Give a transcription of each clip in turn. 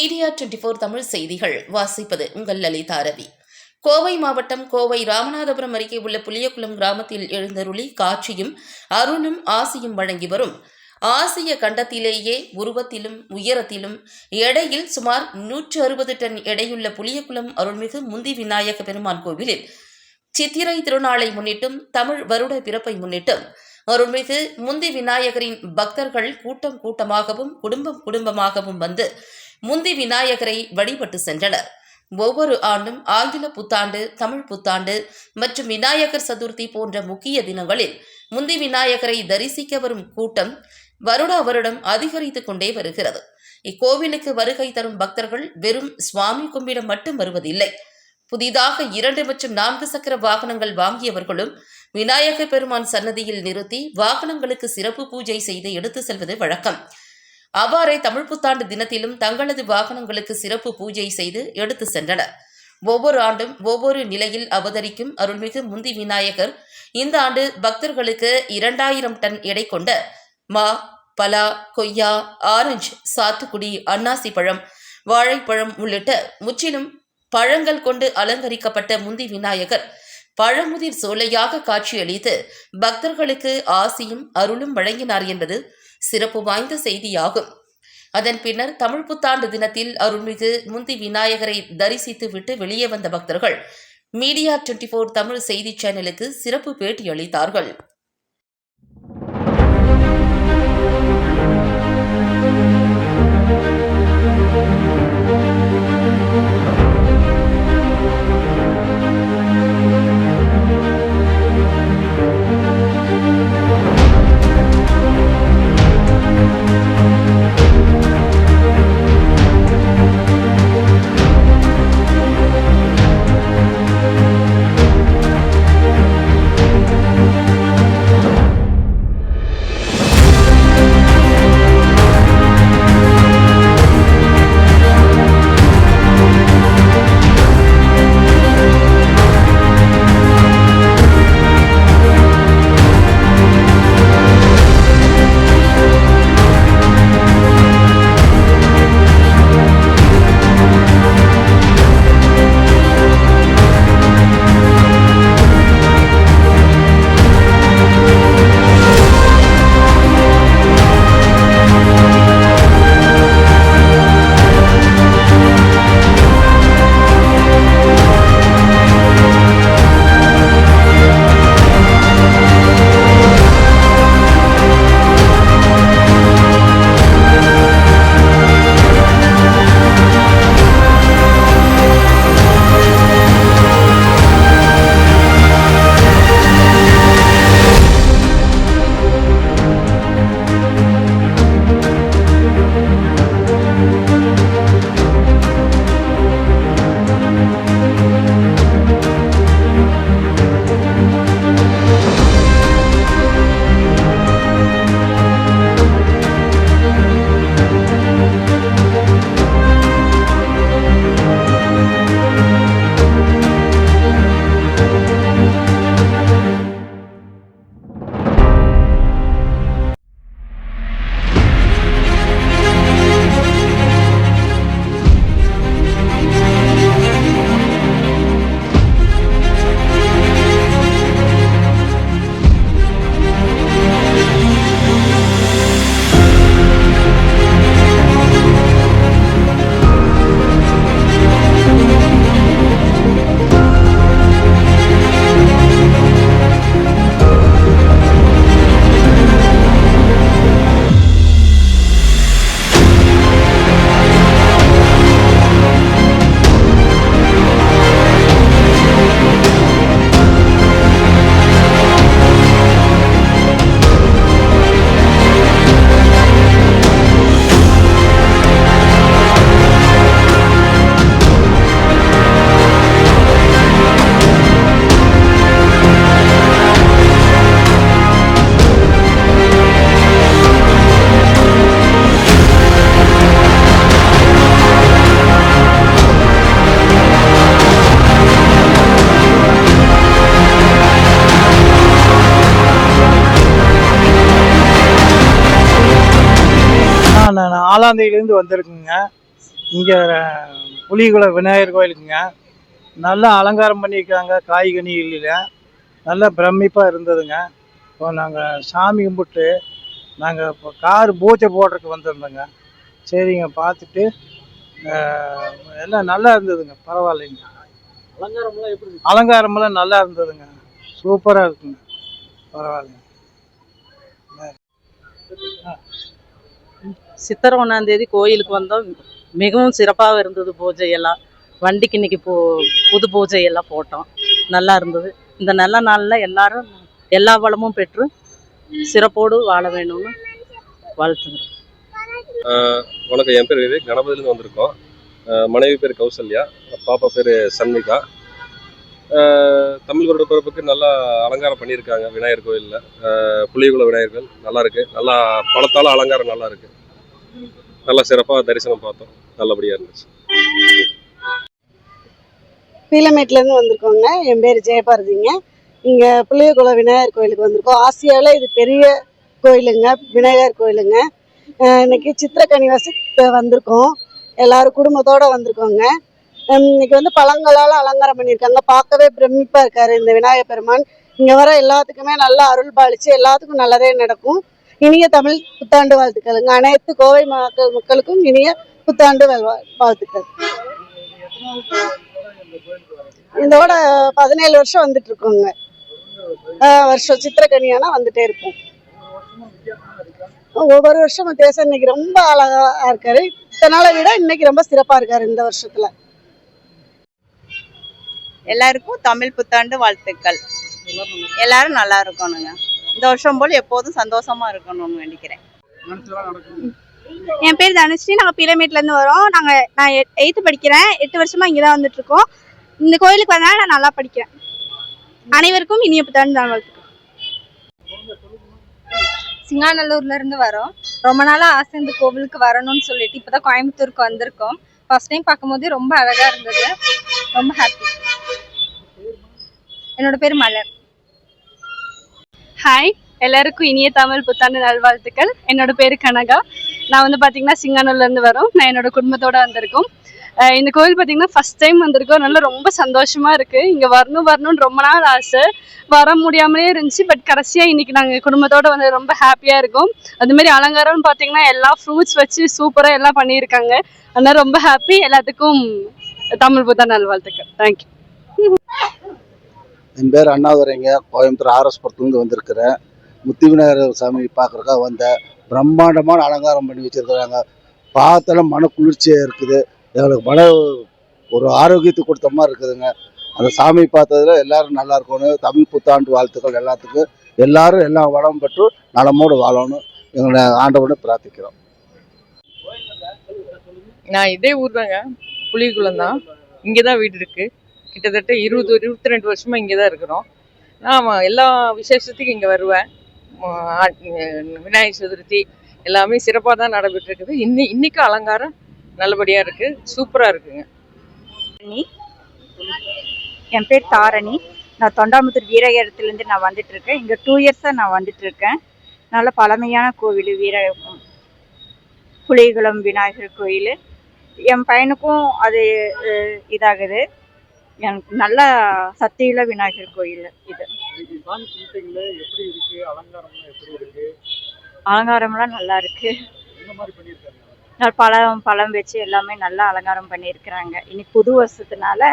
Media 24 Tamil செய்திகள் வாசிப்பது உங்கள் லலிதா ரவி. கோவை மாவட்டம் கோவை ராமநாதபுரம் அருகே உள்ள புளியகுளம் கிராமத்தில் எழுந்தருளி காட்சியும் அருளும் ஆசியும் வழங்கி வரும் ஆசிய கண்டத்திலேயே உருவத்திலும் உயரத்திலும் எடையில் சுமார் 160 டன் எடையுள்ள புளியகுளம் அருள்மிகு முந்தி விநாயக பெருமான் கோவிலில் சித்திரை திருநாளை முன்னிட்டும் தமிழ் வருட பிறப்பை முன்னிட்டும் அருள்மிகு முந்தி விநாயகரின் பக்தர்கள் கூட்டம் கூட்டமாகவும் குடும்பம் குடும்பமாகவும் வந்து முந்தி விநாயகரை வழிபட்டு சென்றனர். ஒவ்வொரு ஆண்டும் ஆங்கில புத்தாண்டு, தமிழ் புத்தாண்டு மற்றும் விநாயகர் சதுர்த்தி போன்ற முக்கிய தினங்களில் முந்தி விநாயகரை தரிசிக்க வரும் கூட்டம் வருடா வருடம் அதிகரித்துக் கொண்டே வருகிறது. இக்கோவிலுக்கு வருகை தரும் பக்தர்கள் வெறும் சுவாமி கும்பிட மட்டும் வருவதில்லை. புதிதாக 2 மற்றும் 4 சக்கர வாகனங்கள் வாங்கியவர்களும் விநாயகர் பெருமான் சன்னதியில் நிறுத்தி வாகனங்களுக்கு சிறப்பு பூஜை செய்து எடுத்து செல்வது வழக்கம். அவ்வாறே தமிழ் புத்தாண்டு தினத்திலும் தங்களது வாகனங்களுக்கு சிறப்பு பூஜை செய்து எடுத்து சென்றனர். ஒவ்வொரு ஆண்டும் ஒவ்வொரு நிலையில் அவதரிக்கும் அருள்மிகு முந்தி விநாயகர் இந்த ஆண்டு பக்தர்களுக்கு 2000 டன் எடை கொண்ட மா, பலா, கொய்யா, ஆரஞ்சு, சாத்துக்குடி, அன்னாசி பழம், வாழைப்பழம் உள்ளிட்ட முற்றிலும் பழங்கள் கொண்டு அலங்கரிக்கப்பட்ட முந்தி விநாயகர் பழமுதிர் சோலையாக காட்சியளித்து பக்தர்களுக்கு ஆசியும் அருளும் வழங்கினார் என்பது சிறப்பு வாய்ந்த செய்தியாகும். அதன் பின்னர் தமிழ் புத்தாண்டு தினத்தில் அருள்மிகு முந்தி விநாயகரை தரிசித்து விட்டு வெளியே வந்த பக்தர்கள் மீடியா 24 தமிழ் செய்தி சேனலுக்கு சிறப்பு பேட்டி அளித்தார்கள். நான் ஆலாந்தையிலேருந்து வந்திருக்குங்க. இங்கே புலிகுளம் விநாயகர் கோயிலுக்குங்க. நல்லா அலங்காரம் பண்ணியிருக்காங்க. காய்கனிகளில் நல்லா பிரமிப்பாக இருந்ததுங்க. இப்போ நாங்கள் சாமி கும்பிட்டு நாங்கள் இப்போ கார் பூஜை போடுறதுக்கு வந்திருந்தோங்க. சரிங்க, பார்த்துட்டு எல்லாம் நல்லா இருந்ததுங்க. பரவாயில்லைங்க. அலங்காரமெல்லாம் நல்லா இருந்ததுங்க. சூப்பராக இருக்குங்க. பரவாயில்லைங்க. சித்திரை 1ஆம் தேதி கோயிலுக்கு வந்தோம். மிகவும் சிறப்பாக இருந்தது பூஜையெல்லாம். வண்டிக்கு இன்னைக்கு புது பூஜையெல்லாம் போட்டோம். நல்லா இருந்தது. இந்த நல்ல நாளில் எல்லாரும் எல்லா வளமும் பெற்று சிறப்போடு வாழ வேணும்னு வாழ்த்துக்கிறோம். வணக்கம், என் பேர் விவேக், கணபதியிலேருந்து வந்திருக்கோம். மனைவி பேர் கௌசல்யா, பாப்பா பேர் சன்மிகா. தமிழ் வருட பிறப்புக்கு நல்லா அலங்காரம் பண்ணியிருக்காங்க விநாயகர் கோயிலில். புளியகுள விநாயகர்கள் நல்லா இருக்குது. நல்லா பழத்தால் அலங்காரம் நல்லா இருக்குது. நல்லா சிறப்பாக தரிசனம் பார்த்தோம். நல்லபடியாக இருந்துச்சு. பீலமேட்லேருந்து வந்திருக்கோங்க. என் பேர் ஜெயபாரதிங்க. இங்கே புளியகுளம் விநாயகர் கோயிலுக்கு வந்திருக்கோம். ஆசியாவில் இது பெரிய கோயிலுங்க, விநாயகர் கோயிலுங்க. இன்னைக்கு சித்திரக்கனி வந்திருக்கோம். எல்லாரும் குடும்பத்தோடு வந்திருக்கோங்க. இன்னைக்கு வந்து பழங்களால் அலங்காரம் பண்ணியிருக்காங்க. பார்க்கவே பிரமிப்பாக இருக்கார் இந்த விநாயகர் பெருமான். இங்கே வர எல்லாத்துக்குமே நல்லா அருள் பாலிச்சு எல்லாத்துக்கும் நல்லதே நடக்கும். இனிய தமிழ் புத்தாண்டு வாழ்த்துக்களுங்க. அனைத்து கோவை மக்களுக்கும் இனிய புத்தாண்டு வாழ்த்துக்கள். இதோட 17 வருஷம் வந்துட்டு இருக்கோங்க. வருஷம் சித்திரக்கனியானா வந்துட்டே இருப்போம். ஒவ்வொரு வருஷமும் வித்தியாசம். இன்னைக்கு ரொம்ப அழகா இருக்காரு. இத்தனை நாளை விட இன்னைக்கு ரொம்ப சிறப்பா இருக்காரு. இந்த வருஷத்துல எல்லாருக்கும் தமிழ் புத்தாண்டு வாழ்த்துக்கள். எல்லாரும் நல்லா இருக்கணுங்க. இந்த வருஷம் போல் எப்போதும் சந்தோஷமா இருக்கணும்னு வேண்டிக்கிறேன். என் பேர் தனுஸ்ரீ. நாங்கள் பீலமேட்லேருந்து வரோம். நான் 8th படிக்கிறேன். 8 வருஷமா இங்கே தான் வந்துட்டு இருக்கோம். இந்த கோயிலுக்கு வரனால நான் நல்லா படிக்கிறேன். அனைவருக்கும் இனிய புத்தாண்டு வாழ்த்துக்கள். சிங்காநல்லூர்ல இருந்து வரோம். ரொம்ப நாளா ஆசை இந்த கோவிலுக்கு வரணும்னு சொல்லிட்டு இப்பதான் கோயம்புத்தூருக்கு வந்திருக்கோம். ஃபர்ஸ்ட் டைம் பார்க்கும்போது ரொம்ப அழகா இருந்தது. ரொம்ப ஹாப்பி. என்னோட பேர் மலர். ஹாய், எல்லாருக்கும் இனிய தமிழ் புத்தாண்டு நல்வாழ்த்துக்கள். என்னோட பேர் கனகா. நான் வந்து பார்த்தீங்கன்னா சிங்கானூர்லேருந்து வரோம். நான் என்னோட குடும்பத்தோடு வந்திருக்கோம். இந்த கோவில் பார்த்தீங்கன்னா ஃபஸ்ட் டைம் வந்திருக்கோம். நல்லா ரொம்ப சந்தோஷமாக இருக்குது. இங்கே வரணும்னு ரொம்ப நாள் ஆசை, வர முடியாமலே இருந்துச்சு. பட் கடைசியாக இன்றைக்கி நாங்கள் குடும்பத்தோடு வந்து ரொம்ப ஹாப்பியாக இருக்கோம். அதுமாரி அலங்காரம்னு பார்த்தீங்கன்னா எல்லா ஃப்ரூட்ஸ் வச்சு சூப்பராக எல்லாம் பண்ணியிருக்காங்க. அதனால் ரொம்ப ஹாப்பி. எல்லாத்துக்கும் தமிழ் புத்தாண்டு நல்வாழ்த்துக்கள். தேங்க்யூ. என் பேர் அண்ணாதுரைங்க. கோயம்புத்தூர் ஆர்எஸ்புரத்துலேருந்து வந்திருக்கிறேன். முத்தி விநாயகர் சாமி பார்க்குறக்கா வந்தேன். பிரம்மாண்டமான அலங்காரம் பண்ணி வச்சுருக்குறாங்க. பார்த்தாலும் மன குளிர்ச்சியாக இருக்குது. எங்களுக்கு ஒரு ஆரோக்கியத்தை கொடுத்த மாதிரி இருக்குதுங்க. அந்த சாமி பார்த்ததுல எல்லாரும் நல்லா இருக்கணும். தமிழ் புத்தாண்டு வாழ்த்துக்கள் எல்லாத்துக்கும். எல்லாரும் எல்லா வளம் பெற்று நலமோடு வாழணும் எங்களை ஆண்டவனை பிரார்த்திக்கிறோம். நான் இதே ஊர் தாங்க, புளியகுளம் தான். இங்கே தான் வீடு இருக்குது. கிட்டத்தட்ட 22 வருஷமா இங்கே தான் இருக்கிறோம். நான் எல்லா விசேஷத்துக்கும் இங்கே வருவேன். விநாயகர் சதுர்த்தி எல்லாமே சிறப்பாக தான் நடைபெற்று இருக்குது. இன்னைக்கும் அலங்காரம் நல்லபடியாக இருக்குது. சூப்பராக இருக்குங்க. என் பேர் தாரணி. நான் தொண்டாமுத்தூர் வீரகேரத்துலேருந்து நான் வந்துட்டு இருக்கேன். இங்கே 2 இயர்ஸாக நான் வந்துட்டு இருக்கேன். நல்ல பழமையான கோவில் புளியகுளம் விநாயகர் கோயில். என் பையனுக்கும் அது இதாகுது. எனக்கு நல்ல சக்தியுள்ள விநாயகர் கோயில் இது. அலங்காரம்லாம் நல்லா இருக்கு. பழம் வச்சு எல்லாமே நல்லா அலங்காரம் பண்ணியிருக்கிறாங்க. இன்னைக்கு புது வருஷத்துனால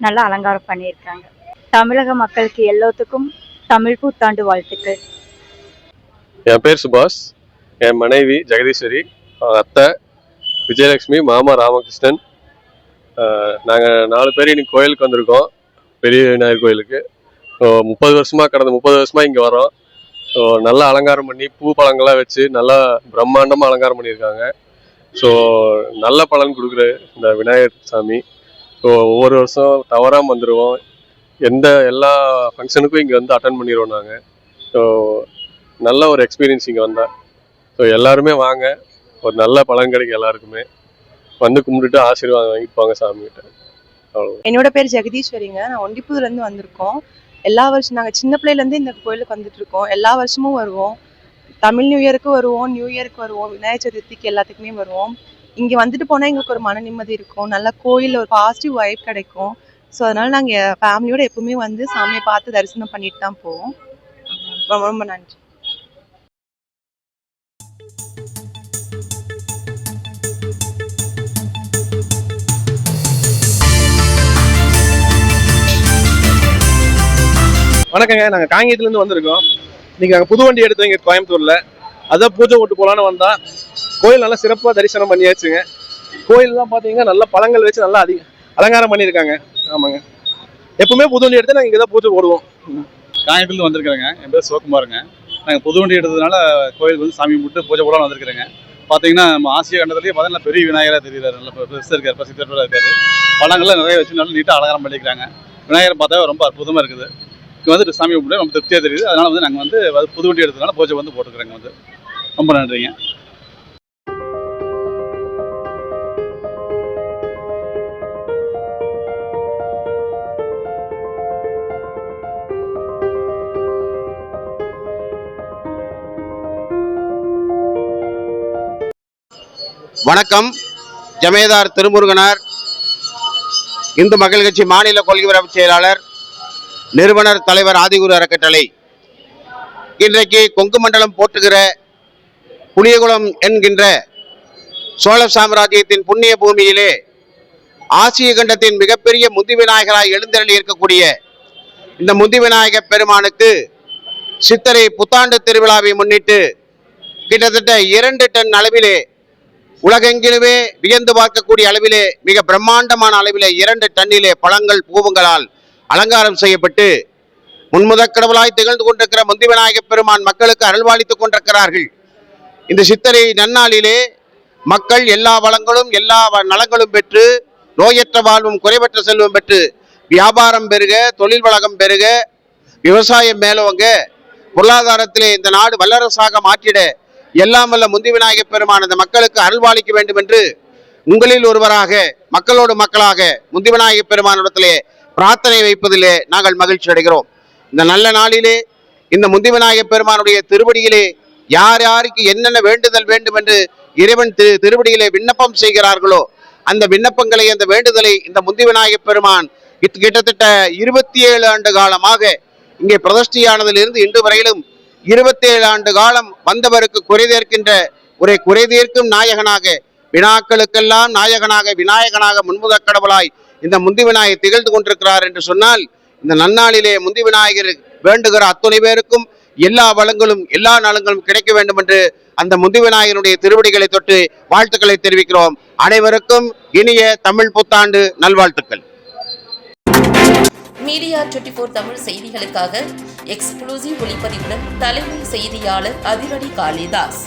நல்லா அலங்காரம் பண்ணியிருக்காங்க. தமிழக மக்களுக்கு எல்லாத்துக்கும் தமிழ் புத்தாண்டு வாழ்த்துக்கள். என் பேர் சுபாஷ். என் மனைவி ஜெகதீஸ்வரி, அத்தை விஜயலட்சுமி, மாமா ராமகிருஷ்ணன். நாங்கள் 4 பேர் இன்னைக்கு கோயிலுக்கு வந்திருக்கோம். பெரிய விநாயகர் கோயிலுக்கு 30 வருஷமாக இங்கே வரோம். ஸோ நல்லா அலங்காரம் பண்ணி பூ பழங்கள்லாம் வச்சு நல்லா பிரம்மாண்டமாக அலங்காரம் பண்ணியிருக்காங்க. ஸோ நல்ல பலன் கொடுக்குற இந்த விநாயகர் சாமி. ஸோ ஒவ்வொரு வருஷம் தவறாமல் வந்துடுவோம். எல்லா ஃபங்க்ஷனுக்கும் இங்கே வந்து அட்டன் பண்ணிடுவோம் நாங்கள். ஸோ நல்ல ஒரு எக்ஸ்பீரியன்ஸ் இங்கே வந்தால். ஸோ எல்லாருமே வாங்க, ஒரு நல்ல பலன் கிடைக்கும். எல்லாருக்குமே வந்து கும்பிட்டுட்டு ஆசீர்வாதம் வாங்கிப்பாங்க சாமிகிட்ட. அவ்வளோ. என்னோட பேர் ஜெகதீஸ்வரிங்க. நான் ஒண்டிப்புதுலேருந்து வந்திருக்கோம். எல்லா வருஷம் நாங்கள் சின்ன பிள்ளையிலேருந்து இந்த கோயிலுக்கு வந்துட்டு இருக்கோம். எல்லா வருஷமும் வருவோம். தமிழ் நியூ இயருக்கு வருவோம், நியூ இயருக்கு வருவோம், விநாயகர் சதுர்த்திக்கு எல்லாத்துக்குமே வருவோம். இங்கே வந்துட்டு போனால் எங்களுக்கு ஒரு மன நிம்மதி இருக்கும், நல்லா கோயிலில் ஒரு பாசிட்டிவ் வைப் கிடைக்கும். ஸோ அதனால நாங்கள் ஃபேமிலியோட எப்பவுமே வந்து சாமியை பார்த்து தரிசனம் பண்ணிட்டு தான் போவோம். ரொம்ப ரொம்ப நன்றி. வணக்கங்க, நாங்கள் காங்கேயத்துலேருந்து வந்திருக்கோம். இன்னைக்கு நாங்கள் புது வண்டி எடுத்தோம் இங்கே கோயம்புத்தூரில். அதான் பூஜை ஓட்டு போகலான்னு வந்தால் கோயில் நல்லா சிறப்பாக தரிசனம் பண்ணியாச்சுங்க. கோயிலெலாம் பார்த்தீங்கன்னா நல்லா பழங்கள் வச்சு நல்லா அலங்காரம் பண்ணியிருக்காங்க. ஆமாங்க, எப்பவுமே புது வண்டி எடுத்து நாங்கள் இங்கே தான் பூஜை போடுவோம். காங்கேயத்துலேருந்து வந்திருக்கிறேங்க. என் பேர் சிவகுமாருங்க. நாங்கள் புது வண்டி எடுத்ததுனால கோயிலுக்கு வந்து சாமி கும்பிட்டு பூஜை போடலான்னு வந்திருக்கிறேங்க. பார்த்தீங்கன்னா நம்ம ஆசிய கண்டத்துலேயே பார்த்தீங்கன்னா பெரிய விநாயகராக தெரியுறாரு, நல்ல பெருசாக இருக்கார், பிரசித்தராக இருக்காரு. பழங்கள்லாம் நிறைய வச்சு நல்லா நீட்டாக அலங்காரம் பண்ணிக்கிறாங்க. விநாயகரை பார்த்தா ரொம்ப அற்புதமாக இருக்குது. இங்கே வந்துட்டு சாமி கும்பிட்டு ரொம்ப திருப்தியாக தெரியுது. அதனால் வந்து நாங்கள் வந்து புது வண்டி எடுத்ததுனால பூஜை வந்து போட்டுக்கிறோங்க. வந்து ரொம்ப நன்றிங்க. வணக்கம். ஜமேதார் திருமுருகனார், இந்து மக்கள் கட்சி மாநில கொள்கை பரப்பு செயலாளர், நிறுவனர் தலைவர், ஆதிகுரு அறக்கட்டளை. இன்றைக்கு கொங்கு மண்டலம் போற்றுகிற புளியகுளம் என்கின்ற சோழ சாம்ராஜ்யத்தின் புண்ணிய பூமியிலே ஆசிய கண்டத்தின் மிகப்பெரிய முந்தி விநாயகராய் எழுந்தருளி இருக்கக்கூடிய இந்த முந்தி விநாயக பெருமானுக்கு சித்திரை புத்தாண்டு திருவிழாவை முன்னிட்டு கிட்டத்தட்ட 2 டன் அளவிலே, உலகெங்கிலுமே வியந்து பார்க்கக்கூடிய அளவிலே, மிக பிரம்மாண்டமான அளவிலே 2 டன்னிலே பழங்கள் பூவுங்களால் அலங்காரம் செய்யப்பட்டு முன்முதற்கடவுளாய் திகழ்ந்து கொண்டிருக்கிற முந்தி விநாயக பெருமான் மக்களுக்கு அருள்வாளித்துக் கொண்டிருக்கிறார்கள். இந்த சித்திரை நன்னாளிலே மக்கள் எல்லா வளங்களும் எல்லா நலங்களும் பெற்று, நோயற்ற வாழ்வும் குறைவற்ற செல்வம் பெற்று, வியாபாரம் பெருக, தொழில் வளகம் பெருக, விவசாயம் மேலோங்க, பொருளாதாரத்திலே இந்த நாடு வல்லரசாக மாற்றிட எல்லாம் வல்ல முந்தி விநாயக பெருமான் இந்த மக்களுக்கு அருள்வாளிக்க வேண்டும் என்று உங்களில் ஒருவராக, மக்களோடு மக்களாக முந்தி விநாயக பெருமானிடத்திலே பிரார்த்தனை வைப்பதிலே நாங்கள் மகிழ்ச்சி அடைகிறோம். இந்த நல்ல நாளிலே இந்த முந்தி விநாயக பெருமானுடைய திருவடியிலே யார் யாருக்கு என்னென்ன வேண்டுதல் வேண்டும் என்று இறைவன் திருவடியிலே விண்ணப்பம் செய்கிறார்களோ அந்த விண்ணப்பங்களை, அந்த வேண்டுதலை இந்த முந்தி விநாயக பெருமான் கிட்டத்தட்ட 27 ஆண்டு காலமாக இங்கே பிரதிஷ்டையானதிலிருந்து இன்று வரையிலும் 27 ஆண்டு காலம் வந்தவருக்கு குறைதீர்க்கின்ற ஒரு குறைதீர்க்கும் நாயகனாக, வினாக்களுக்கெல்லாம் நாயகனாக, விநாயகனாக முன்முதற் கடவுளாய் இந்த முந்தி விநாயகர் திகழ்ந்து கொண்டிருக்கிறார் என்று சொன்னால், இந்த நன்னாளிலே முந்தி விநாயகர் வேண்டுகிற அத்துணை பேருக்கும் எல்லா வளங்களும் எல்லா நலங்களும் கிடைக்க வேண்டும் என்று அந்த முந்தி விநாயகருடைய திருவடிகளை தொட்டு வாழ்த்துக்களை தெரிவிக்கிறோம். அனைவருக்கும் இனிய தமிழ் புத்தாண்டு நல்வாழ்த்துக்கள். மீடியா 24 தமிழ் செய்திகளுக்காக எக்ஸ்க்ளூசிவ் ஒளிப்பதிவுடன் தலைமை செய்தியாளர் அதிரடி காளிதாஸ்.